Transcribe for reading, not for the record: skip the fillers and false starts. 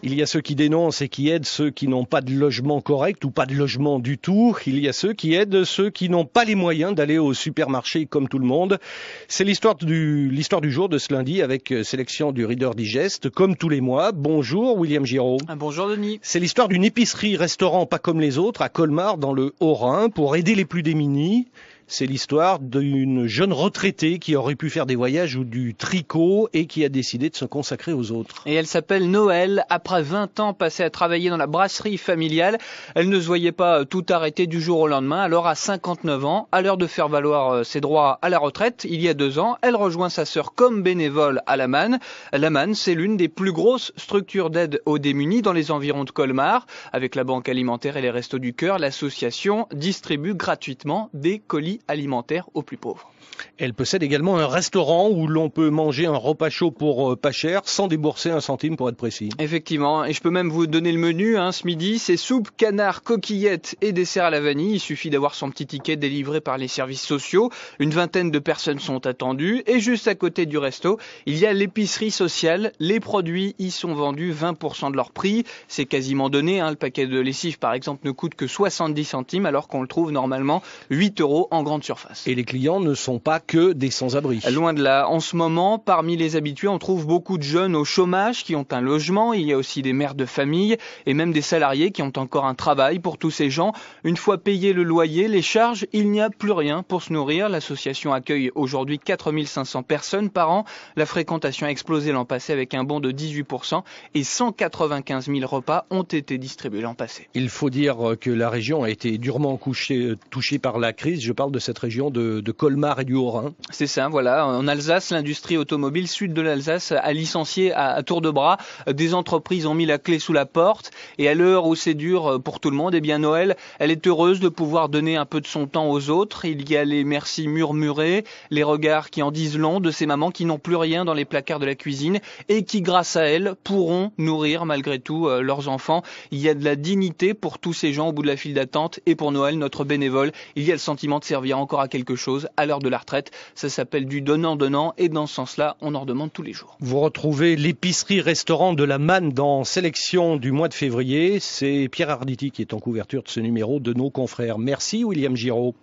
Il y a ceux qui dénoncent et qui aident ceux qui n'ont pas de logement correct ou pas de logement du tout. Il y a ceux qui aident ceux qui n'ont pas les moyens d'aller au supermarché comme tout le monde. C'est l'histoire du jour de ce lundi avec sélection du Reader Digest, comme tous les mois. Bonjour William Giraud. Bonjour Denis. C'est l'histoire d'une épicerie-restaurant pas comme les autres à Colmar dans le Haut-Rhin pour aider les plus démunis. C'est l'histoire d'une jeune retraitée qui aurait pu faire des voyages ou du tricot et qui a décidé de se consacrer aux autres. Et elle s'appelle Noël. Après 20 ans passés à travailler dans la brasserie familiale, elle ne se voyait pas tout arrêter du jour au lendemain. Alors à 59 ans, à l'heure de faire valoir ses droits à la retraite, il y a 2 ans, elle rejoint sa sœur comme bénévole à la Manne. La Manne, c'est l'une des plus grosses structures d'aide aux démunis dans les environs de Colmar. Avec la Banque alimentaire et les Restos du Cœur, l'association distribue gratuitement des colis alimentaire aux plus pauvres. Elle possède également un restaurant où l'on peut manger un repas chaud pour pas cher, sans débourser un centime pour être précis. Effectivement, et je peux même vous donner le menu ce midi, c'est soupe, canard, coquillettes et dessert à la vanille. Il suffit d'avoir son petit ticket délivré par les services sociaux. Une vingtaine de personnes sont attendues et juste à côté du resto, il y a l'épicerie sociale. Les produits y sont vendus 20% de leur prix. C'est quasiment donné. Le paquet de lessive par exemple ne coûte que 70 centimes alors qu'on le trouve normalement 8 € en grande surface. Et les clients ne sont pas que des sans-abri. Loin de là. En ce moment, parmi les habitués, on trouve beaucoup de jeunes au chômage qui ont un logement. Il y a aussi des mères de famille et même des salariés qui ont encore un travail. Pour tous ces gens, une fois payé le loyer, les charges, il n'y a plus rien pour se nourrir. L'association accueille aujourd'hui 4500 personnes par an. La fréquentation a explosé l'an passé avec un bond de 18% et 195 000 repas ont été distribués l'an passé. Il faut dire que la région a été durement touchée par la crise. Je parle de cette région de Colmar et du Haut-Rhin. C'est ça, voilà. En Alsace, l'industrie automobile sud de l'Alsace a licencié à tour de bras. Des entreprises ont mis la clé sous la porte. Et à l'heure où c'est dur pour tout le monde, eh bien Noël, elle est heureuse de pouvoir donner un peu de son temps aux autres. Il y a les merci murmurés, les regards qui en disent long de ces mamans qui n'ont plus rien dans les placards de la cuisine et qui, grâce à elles, pourront nourrir malgré tout leurs enfants. Il y a de la dignité pour tous ces gens au bout de la file d'attente. Et pour Noël, notre bénévole, il y a le sentiment de servir encore à quelque chose à l'heure de la retraite. Ça s'appelle du donnant-donnant et dans ce sens-là, on en redemande tous les jours. Vous retrouvez l'épicerie-restaurant de la Manne dans Sélection du mois de février. C'est Pierre Arditi qui est en couverture de ce numéro de nos confrères. Merci William Giraud.